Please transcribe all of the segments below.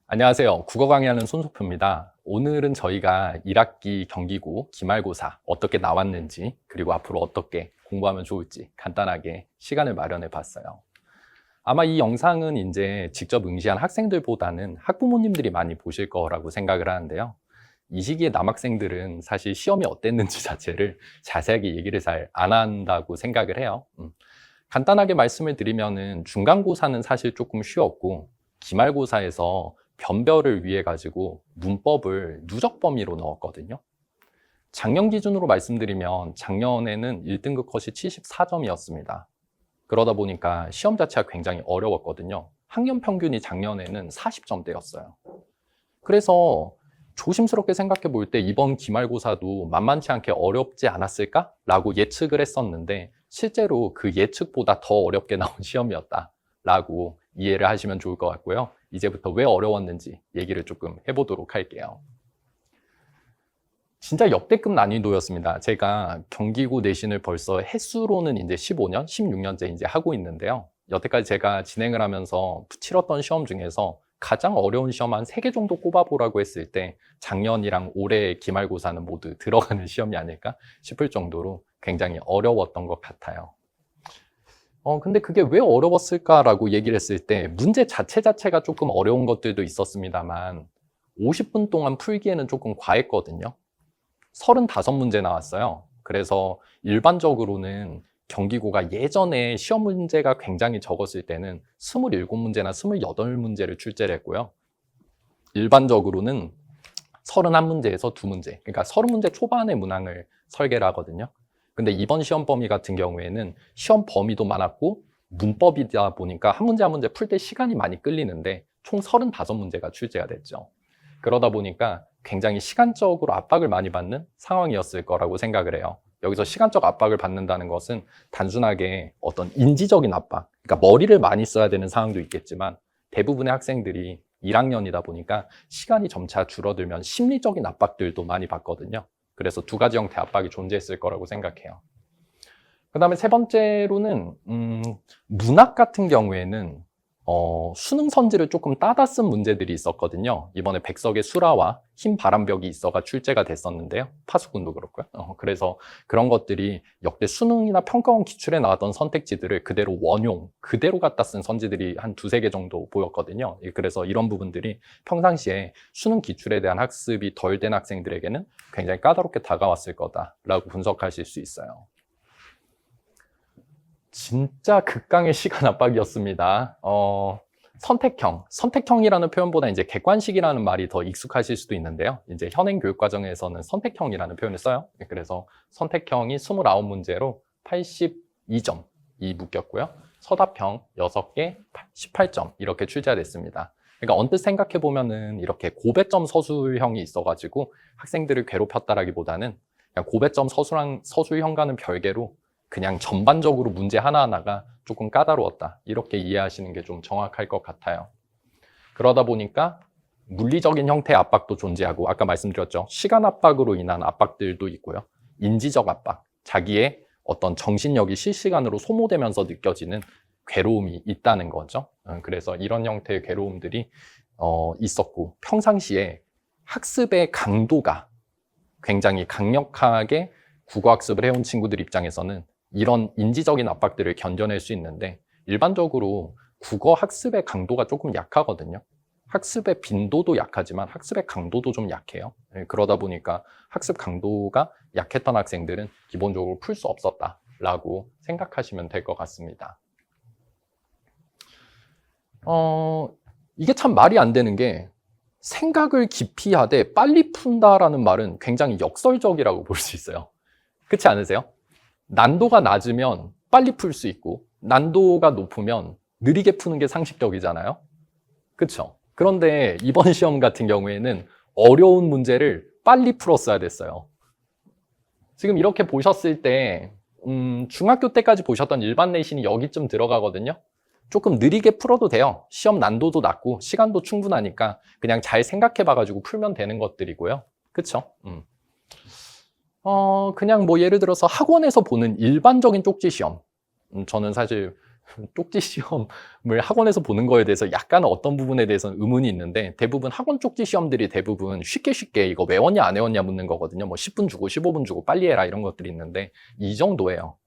안녕하세요. 국어 강의하는 손석표입니다. 오늘은 저희가 1학기 경기고 기말고사 어떻게 나왔는지 그리고 앞으로 어떻게 공부하면 좋을지 간단하게 시간을 마련해 봤어요. 아마 이 영상은 이제 직접 응시한 학생들보다는 학부모님들이 많이 보실 거라고 생각을 하는데요. 이 시기에 남학생들은 사실 시험이 어땠는지 자체를 자세하게 얘기를 잘 안 한다고 생각을 해요. 간단하게 말씀을 드리면은 중간고사는 사실 조금 쉬웠고 기말고사에서 변별을 위해 가지고 문법을 누적 범위로 넣었거든요. 작년 기준으로 말씀드리면 작년에는 1등급 컷이 74점이었습니다. 그러다 보니까 시험 자체가 굉장히 어려웠거든요. 학년 평균이 작년에는 40점대였어요. 그래서 조심스럽게 생각해 볼 때 이번 기말고사도 만만치 않게 어렵지 않았을까라고 예측을 했었는데 실제로 그 예측보다 더 어렵게 나온 시험이었다라고 이해를 하시면 좋을 것 같고요. 이제부터 왜 어려웠는지 얘기를 조금 해보도록 할게요. 진짜 역대급 난이도였습니다. 제가 경기고 내신을 벌써 횟수로는 이제 15년, 16년째 이제 하고 있는데요. 여태까지 제가 진행을 하면서 치렀던 시험 중에서 가장 어려운 시험 한 3개 정도 꼽아보라고 했을 때 작년이랑 올해의 기말고사는 모두 들어가는 시험이 아닐까 싶을 정도로 굉장히 어려웠던 것 같아요. 근데 그게 왜 어려웠을까라고 얘기를 했을 때 문제 자체가 조금 어려운 것들도 있었습니다만 50분 동안 풀기에는 조금 과했거든요. 35문제 나왔어요. 그래서 일반적으로는 경기고가 예전에 시험 문제가 굉장히 적었을 때는 27문제나 28문제를 출제를 했고요. 일반적으로는 31문제에서 2문제, 그러니까 30문제 초반의 문항을 설계를 하거든요. 근데 이번 시험 범위 같은 경우에는 시험 범위도 많았고 문법이다 보니까 한 문제 한 문제 풀 때 시간이 많이 끌리는데 총 35문제가 출제가 됐죠. 그러다 보니까 굉장히 시간적으로 압박을 많이 받는 상황이었을 거라고 생각을 해요. 여기서 시간적 압박을 받는다는 것은 단순하게 어떤 인지적인 압박, 그러니까 머리를 많이 써야 되는 상황도 있겠지만 대부분의 학생들이 1학년이다 보니까 시간이 점차 줄어들면 심리적인 압박들도 많이 받거든요. 그래서 두 가지 형태의 압박이 존재했을 거라고 생각해요. 그 다음에 세 번째로는 문학 같은 경우에는 수능 선지를 조금 따다 쓴 문제들이 있었거든요. 이번에 백석의 수라와 흰 바람벽이 있어가 출제가 됐었는데요. 파수꾼도 그렇고요. 그래서 그런 것들이 역대 수능이나 평가원 기출에 나왔던 선택지들을 그대로 원용, 그대로 갖다 쓴 선지들이 한 2-3개 정도 보였거든요. 그래서 이런 부분들이 평상시에 수능 기출에 대한 학습이 덜 된 학생들에게는 굉장히 까다롭게 다가왔을 거다라고 분석하실 수 있어요. 진짜 극강의 시간 압박이었습니다. 선택형이라는 표현보다 이제 객관식이라는 말이 더 익숙하실 수도 있는데요. 이제 현행 교육과정에서는 선택형이라는 표현을 써요. 그래서 선택형이 29문제로 82점이 묶였고요. 서답형 6개, 18점 이렇게 출제가 됐습니다. 그러니까 언뜻 생각해 보면은 이렇게 고배점 서술형이 있어가지고 학생들을 괴롭혔다라기보다는 그냥 고배점 서술형과는 별개로 그냥 전반적으로 문제 하나하나가 조금 까다로웠다. 이렇게 이해하시는 게 좀 정확할 것 같아요. 그러다 보니까 물리적인 형태의 압박도 존재하고 아까 말씀드렸죠. 시간 압박으로 인한 압박들도 있고요. 인지적 압박, 자기의 어떤 정신력이 실시간으로 소모되면서 느껴지는 괴로움이 있다는 거죠. 그래서 이런 형태의 괴로움들이 있었고 평상시에 학습의 강도가 굉장히 강력하게 국어학습을 해온 친구들 입장에서는 이런 인지적인 압박들을 견뎌낼 수 있는데 일반적으로 국어 학습의 강도가 조금 약하거든요. 학습의 빈도도 약하지만 학습의 강도도 좀 약해요. 그러다 보니까 학습 강도가 약했던 학생들은 기본적으로 풀 수 없었다라고 생각하시면 될 것 같습니다. 이게 참 말이 안 되는 게 생각을 깊이 하되 빨리 푼다라는 말은 굉장히 역설적이라고 볼 수 있어요. 그렇지 않으세요? 난도가 낮으면 빨리 풀 수 있고 난도가 높으면 느리게 푸는 게 상식적이잖아요. 그렇죠? 그런데 이번 시험 같은 경우에는 어려운 문제를 빨리 풀었어야 됐어요. 지금 이렇게 보셨을 때 중학교 때까지 보셨던 일반 내신이 여기쯤 들어가거든요. 조금 느리게 풀어도 돼요. 시험 난도도 낮고 시간도 충분하니까 그냥 잘 생각해 봐가지고 풀면 되는 것들이고요. 그렇죠? 그냥 뭐 예를 들어서 학원에서 보는 일반적인 쪽지 시험. 저는 사실 쪽지 시험을 학원에서 보는 거에 대해서 약간 어떤 부분에 대해서는 의문이 있는데, 대부분 학원 쪽지 시험들이 대부분 쉽게 이거 외웠냐 안 외웠냐 묻는 거거든요. 뭐 10분 주고 15분 주고 빨리 해라 이런 것들이 있는데 이 정도예요.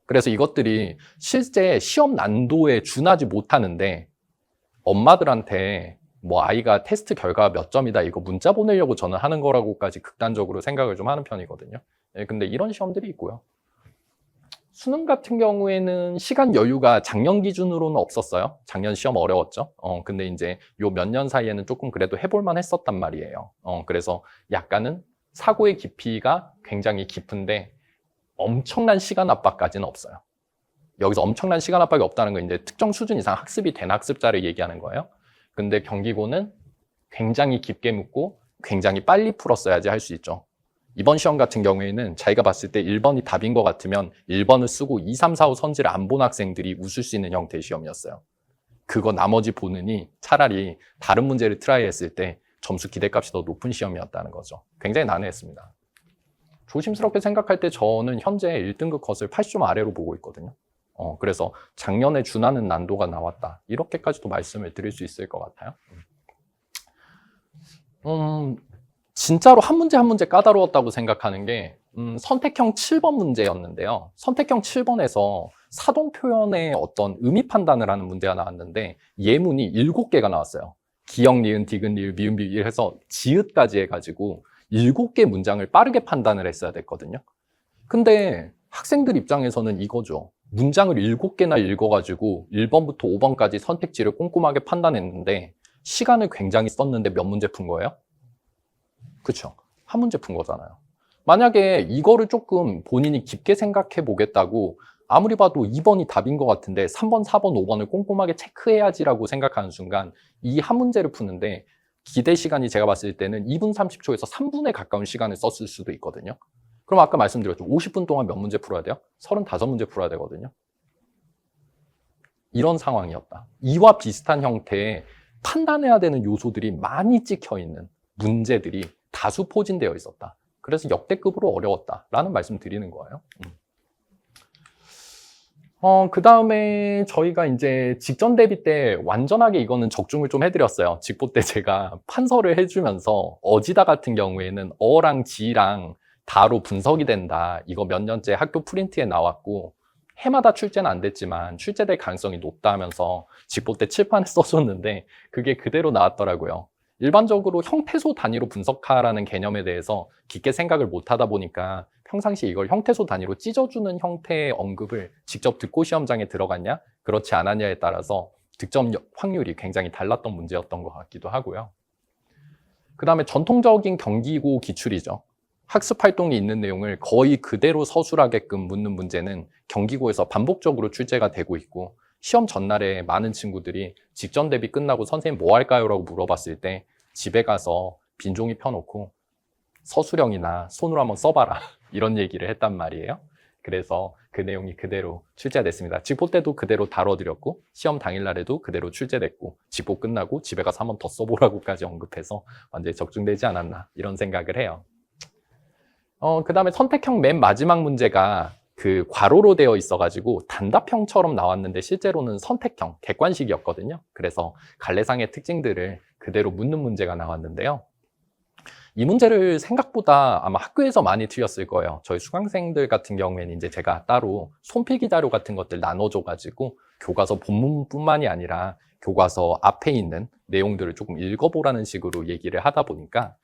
그래서 이것들이 실제 시험 난도에 준하지 못하는데 엄마들한테 뭐 아이가 테스트 결과가 몇 점이다 이거 문자 보내려고 저는 하는 거라고까지 극단적으로 생각을 좀 하는 편이거든요. 근데 이런 시험들이 있고요. 수능 같은 경우에는 시간 여유가 작년 기준으로는 없었어요. 작년 시험 어려웠죠. 근데 이제 요 몇 년 사이에는 조금 그래도 해볼만 했었단 말이에요. 그래서 약간은 사고의 깊이가 굉장히 깊은데 엄청난 시간 압박까지는 없어요. 여기서 엄청난 시간 압박이 없다는 건 이제 특정 수준 이상 학습이 된 학습자를 얘기하는 거예요. 근데 경기고는 굉장히 깊게 묻고 굉장히 빨리 풀었어야지 할 수 있죠. 이번 시험 같은 경우에는 자기가 봤을 때 1번이 답인 것 같으면 1번을 쓰고 2, 3, 4, 5 선지를 안 본 학생들이 웃을 수 있는 형태의 시험이었어요. 그거 나머지 보느니 차라리 다른 문제를 트라이 했을 때 점수 기대값이 더 높은 시험이었다는 거죠. 굉장히 난해했습니다. 조심스럽게 생각할 때 저는 현재 1등급 컷을 80점 아래로 보고 있거든요. 그래서 작년에 준하는 난도가 나왔다. 이렇게까지도 말씀을 드릴 수 있을 것 같아요. 진짜로 한 문제 한 문제 까다로웠다고 생각하는 게 선택형 7번 문제였는데요. 선택형 7번에서 사동 표현의 어떤 의미 판단을 하는 문제가 나왔는데 예문이 7개가 나왔어요. 기역, 니은, 디귿, 리을, 미음, 비읍 해서 지읒까지 해가지고 7개 문장을 빠르게 판단을 했어야 됐거든요. 근데 학생들 입장에서는 이거죠. 문장을 7개나 읽어가지고 1번부터 5번까지 선택지를 꼼꼼하게 판단했는데 시간을 굉장히 썼는데 몇 문제 푼 거예요? 그쵸? 한 문제 푼 거잖아요. 만약에 이거를 조금 본인이 깊게 생각해 보겠다고 아무리 봐도 2번이 답인 것 같은데 3번, 4번, 5번을 꼼꼼하게 체크해야지라고 생각하는 순간 이 한 문제를 푸는데 기대 시간이 제가 봤을 때는 2분 30초에서 3분에 가까운 시간을 썼을 수도 있거든요. 그럼 아까 말씀드렸죠. 50분 동안 몇 문제 풀어야 돼요? 35문제 풀어야 되거든요. 이런 상황이었다. 이와 비슷한 형태의 판단해야 되는 요소들이 많이 찍혀 있는 문제들이 다수 포진되어 있었다. 그래서 역대급으로 어려웠다라는 말씀 드리는 거예요. 그 다음에 저희가 이제 직전 대비 때 완전하게 이거는 적중을 좀 해드렸어요. 직보 때 제가 판서를 해주면서 어지다 같은 경우에는 어랑 지랑 다로 분석이 된다. 이거 몇 년째 학교 프린트에 나왔고 해마다 출제는 안 됐지만 출제될 가능성이 높다 하면서 직보 때 칠판에 써줬는데 그게 그대로 나왔더라고요. 일반적으로 형태소 단위로 분석하라는 개념에 대해서 깊게 생각을 못 하다 보니까 평상시 이걸 형태소 단위로 찢어주는 형태의 언급을 직접 듣고 시험장에 들어갔냐, 그렇지 않았냐에 따라서 득점 확률이 굉장히 달랐던 문제였던 것 같기도 하고요. 그 다음에 전통적인 경기고 기출이죠. 학습 활동이 있는 내용을 거의 그대로 서술하게끔 묻는 문제는 경기고에서 반복적으로 출제가 되고 있고 시험 전날에 많은 친구들이 직전 대비 끝나고 선생님 뭐 할까요? 라고 물어봤을 때 집에 가서 빈 종이 펴놓고 서술형이나 손으로 한번 써봐라 이런 얘기를 했단 말이에요. 그래서 그 내용이 그대로 출제됐습니다. 직보 때도 그대로 다뤄드렸고 시험 당일날에도 그대로 출제됐고 직보 끝나고 집에 가서 한번 더 써보라고까지 언급해서 완전히 적중되지 않았나 이런 생각을 해요. 그 다음에 선택형 맨 마지막 문제가 그 괄호로 되어 있어가지고 단답형처럼 나왔는데 실제로는 선택형, 객관식이었거든요. 그래서 갈래상의 특징들을 그대로 묻는 문제가 나왔는데요. 이 문제를 생각보다 아마 학교에서 많이 틀렸을 거예요. 저희 수강생들 같은 경우에는 이제 제가 따로 손필기 자료 같은 것들 나눠줘가지고 교과서 본문뿐만이 아니라 교과서 앞에 있는 내용들을 조금 읽어보라는 식으로 얘기를 하다 보니까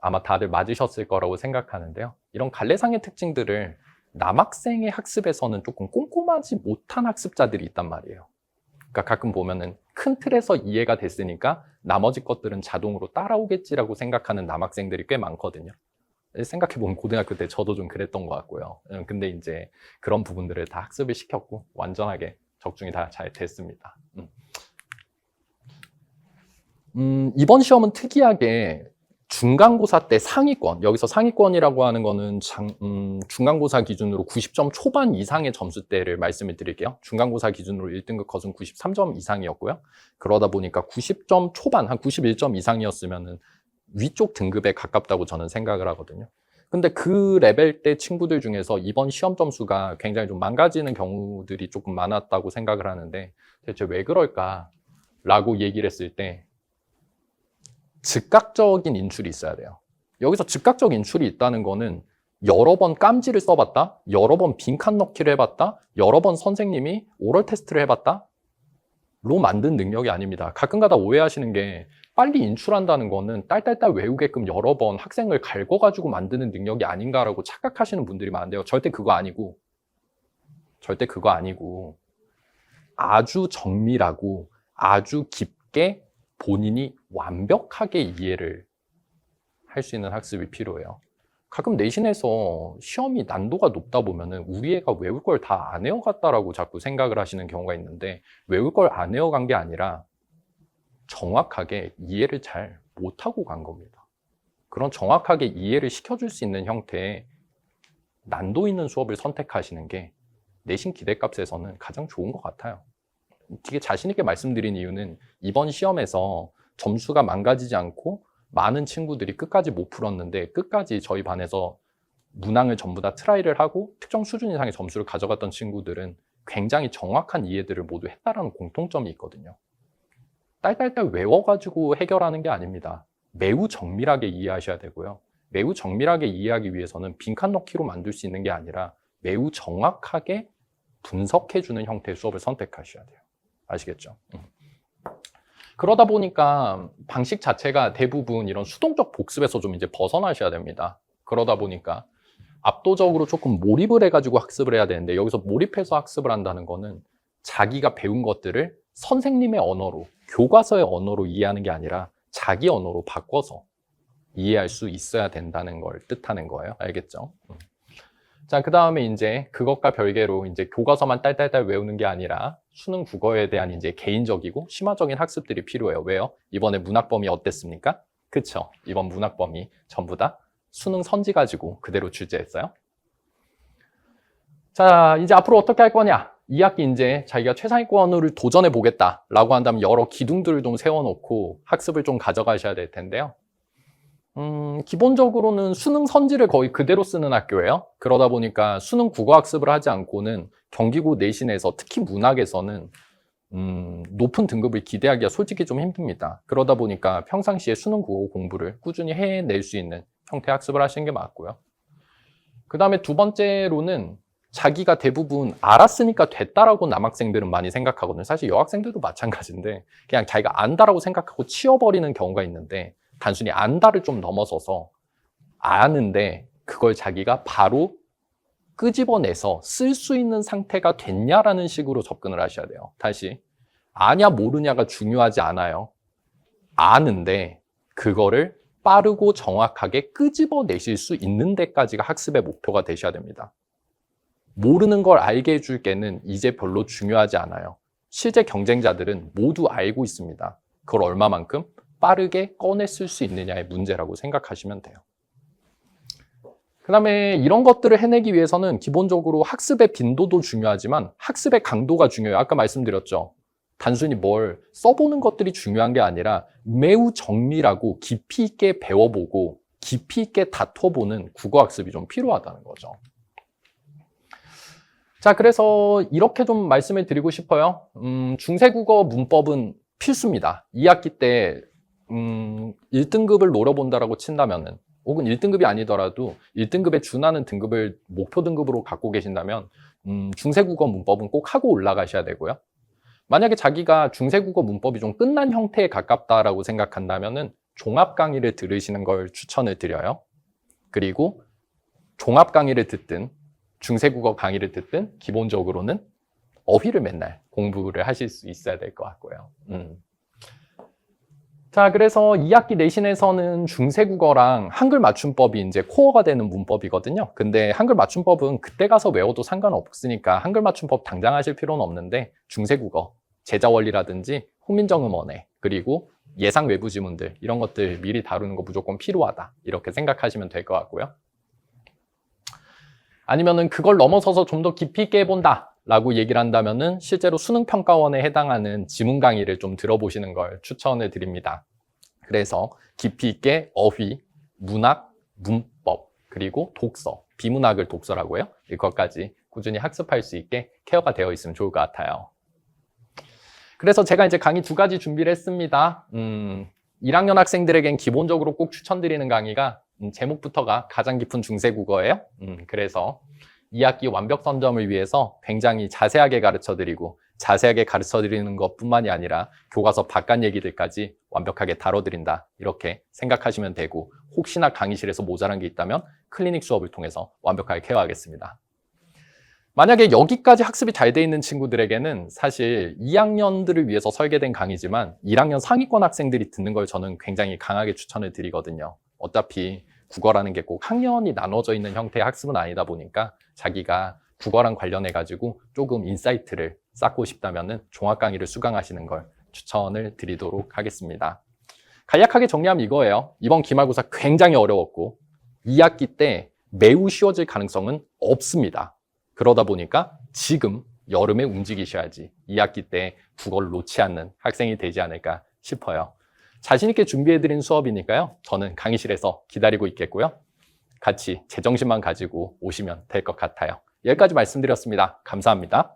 아마 다들 맞으셨을 거라고 생각하는데요. 이런 갈래상의 특징들을 남학생의 학습에서는 조금 꼼꼼하지 못한 학습자들이 있단 말이에요. 그러니까 가끔 보면은 큰 틀에서 이해가 됐으니까 나머지 것들은 자동으로 따라오겠지라고 생각하는 남학생들이 꽤 많거든요. 생각해보면 고등학교 때 저도 좀 그랬던 것 같고요. 근데 이제 그런 부분들을 다 학습을 시켰고 완전하게 적중이 다 잘 됐습니다. 이번 시험은 특이하게 중간고사 때 상위권, 여기서 상위권이라고 하는 거는 중간고사 기준으로 90점 초반 이상의 점수대를 말씀을 드릴게요. 중간고사 기준으로 1등급 컷은 93점 이상이었고요. 그러다 보니까 90점 초반, 한 91점 이상이었으면 위쪽 등급에 가깝다고 저는 생각을 하거든요. 근데 그 레벨 때 친구들 중에서 이번 시험 점수가 굉장히 좀 망가지는 경우들이 조금 많았다고 생각을 하는데 대체 왜 그럴까라고 얘기를 했을 때 즉각적인 인출이 있어야 돼요. 여기서 즉각적 인출이 있다는 거는 여러 번 깜지를 써봤다, 여러 번 빈칸 넣기를 해봤다, 여러 번 선생님이 오럴 테스트를 해봤다 로 만든 능력이 아닙니다. 가끔가다 오해하시는 게 빨리 인출한다는 거는 딸딸딸 외우게끔 여러 번 학생을 갈궈가지고 만드는 능력이 아닌가라고 착각하시는 분들이 많은데요. 절대 그거 아니고 아주 정밀하고 아주 깊게 본인이 완벽하게 이해를 할 수 있는 학습이 필요해요. 가끔 내신에서 시험이 난도가 높다 보면은 우리 애가 외울 걸 다 안 외워갔다라고 자꾸 생각을 하시는 경우가 있는데 외울 걸 안 외워간 게 아니라 정확하게 이해를 잘 못하고 간 겁니다. 그런 정확하게 이해를 시켜줄 수 있는 형태의 난도 있는 수업을 선택하시는 게 내신 기대값에서는 가장 좋은 것 같아요. 되게 자신 있게 말씀드린 이유는 이번 시험에서 점수가 망가지지 않고 많은 친구들이 끝까지 못 풀었는데 끝까지 저희 반에서 문항을 전부 다 트라이를 하고 특정 수준 이상의 점수를 가져갔던 친구들은 굉장히 정확한 이해들을 모두 했다라는 공통점이 있거든요. 딸딸딸 외워가지고 해결하는 게 아닙니다. 매우 정밀하게 이해하셔야 되고요. 매우 정밀하게 이해하기 위해서는 빈칸 넣기로 만들 수 있는 게 아니라 매우 정확하게 분석해주는 형태의 수업을 선택하셔야 돼요. 아시겠죠? 그러다 보니까 방식 자체가 대부분 이런 수동적 복습에서 좀 이제 벗어나셔야 됩니다. 그러다 보니까 압도적으로 조금 몰입을 해가지고 학습을 해야 되는데 여기서 몰입해서 학습을 한다는 거는 자기가 배운 것들을 선생님의 언어로, 교과서의 언어로 이해하는 게 아니라 자기 언어로 바꿔서 이해할 수 있어야 된다는 걸 뜻하는 거예요. 알겠죠? 자, 그 다음에 이제 그것과 별개로 이제 교과서만 딸딸딸 외우는 게 아니라 수능 국어에 대한 이제 개인적이고 심화적인 학습들이 필요해요. 왜요? 이번에 문학범위 어땠습니까? 그쵸? 이번 문학범위 전부 다 수능 선지 가지고 그대로 출제했어요. 자, 이제 앞으로 어떻게 할 거냐? 2학기 이제 자기가 최상위권을 도전해 보겠다라고 한다면 여러 기둥들을 좀 세워놓고 학습을 좀 가져가셔야 될 텐데요. 기본적으로는 수능 선지를 거의 그대로 쓰는 학교예요. 그러다 보니까 수능 국어 학습을 하지 않고는 경기고 내신에서 특히 문학에서는 높은 등급을 기대하기가 솔직히 좀 힘듭니다. 그러다 보니까 평상시에 수능 국어 공부를 꾸준히 해낼 수 있는 형태 학습을 하시는 게 맞고요. 그 다음에 두 번째로는 자기가 대부분 알았으니까 됐다라고 남학생들은 많이 생각하거든요. 사실 여학생들도 마찬가지인데 그냥 자기가 안다라고 생각하고 치워버리는 경우가 있는데 단순히 안다를 좀 넘어서서 아는데 그걸 자기가 바로 끄집어내서 쓸 수 있는 상태가 됐냐라는 식으로 접근을 하셔야 돼요. 다시 아냐 모르냐가 중요하지 않아요. 아는데 그거를 빠르고 정확하게 끄집어내실 수 있는 데까지가 학습의 목표가 되셔야 됩니다. 모르는 걸 알게 해줄 게는 이제 별로 중요하지 않아요. 실제 경쟁자들은 모두 알고 있습니다. 그걸 얼마만큼 빠르게 꺼냈을 수 있느냐의 문제라고 생각하시면 돼요. 그 다음에 이런 것들을 해내기 위해서는 기본적으로 학습의 빈도도 중요하지만 학습의 강도가 중요해요. 아까 말씀드렸죠. 단순히 뭘 써보는 것들이 중요한 게 아니라 매우 정밀하고 깊이 있게 배워보고 깊이 있게 다퉈보는 국어학습이 좀 필요하다는 거죠. 자, 그래서 이렇게 좀 말씀을 드리고 싶어요. 중세국어 문법은 필수입니다. 2학기 때 1등급을 노려본다라고 친다면은 혹은 1등급이 아니더라도 1등급에 준하는 등급을 목표 등급으로 갖고 계신다면 중세국어 문법은 꼭 하고 올라가셔야 되고요. 만약에 자기가 중세국어 문법이 좀 끝난 형태에 가깝다라고 생각한다면은 종합 강의를 들으시는 걸 추천을 드려요. 그리고 종합 강의를 듣든 중세국어 강의를 듣든 기본적으로는 어휘를 맨날 공부를 하실 수 있어야 될 것 같고요. 자, 그래서 2학기 내신에서는 중세국어랑 한글 맞춤법이 이제 코어가 되는 문법이거든요. 근데 한글 맞춤법은 그때 가서 외워도 상관없으니까 한글 맞춤법 당장 하실 필요는 없는데 중세국어, 제자원리라든지 훈민정음언해, 그리고 예상 외부 지문들 이런 것들 미리 다루는 거 무조건 필요하다. 이렇게 생각하시면 될 것 같고요. 아니면은 그걸 넘어서서 좀 더 깊이 있게 해본다 라고 얘기를 한다면은 실제로 수능평가원에 해당하는 지문 강의를 좀 들어보시는 걸 추천을 드립니다. 그래서 깊이 있게 어휘, 문학, 문법, 그리고 독서, 비문학을 독서라고 해요. 이것까지 꾸준히 학습할 수 있게 케어가 되어 있으면 좋을 것 같아요. 그래서 제가 이제 강의 2가지 준비를 했습니다. 1학년 학생들에겐 기본적으로 꼭 추천드리는 강의가 제목부터가 가장 깊은 중세 국어예요. 그래서 2학기 완벽 선점을 위해서 굉장히 자세하게 가르쳐드리고 자세하게 가르쳐드리는 것뿐만이 아니라 교과서 바깥 얘기들까지 완벽하게 다뤄드린다. 이렇게 생각하시면 되고 혹시나 강의실에서 모자란 게 있다면 클리닉 수업을 통해서 완벽하게 케어하겠습니다. 만약에 여기까지 학습이 잘 돼 있는 친구들에게는 사실 2학년들을 위해서 설계된 강의지만 1학년 상위권 학생들이 듣는 걸 저는 굉장히 강하게 추천을 드리거든요. 어차피 국어라는 게 꼭 학년이 나눠져 있는 형태의 학습은 아니다 보니까 자기가 국어랑 관련해가지고 조금 인사이트를 쌓고 싶다면 종합 강의를 수강하시는 걸 추천을 드리도록 하겠습니다. 간략하게 정리하면 이거예요. 이번 기말고사 굉장히 어려웠고 2학기 때 매우 쉬워질 가능성은 없습니다. 그러다 보니까 지금 여름에 움직이셔야지 2학기 때 국어를 놓지 않는 학생이 되지 않을까 싶어요. 자신 있게 준비해드린 수업이니까요. 저는 강의실에서 기다리고 있겠고요. 같이 제정신만 가지고 오시면 될 것 같아요. 여기까지 말씀드렸습니다. 감사합니다.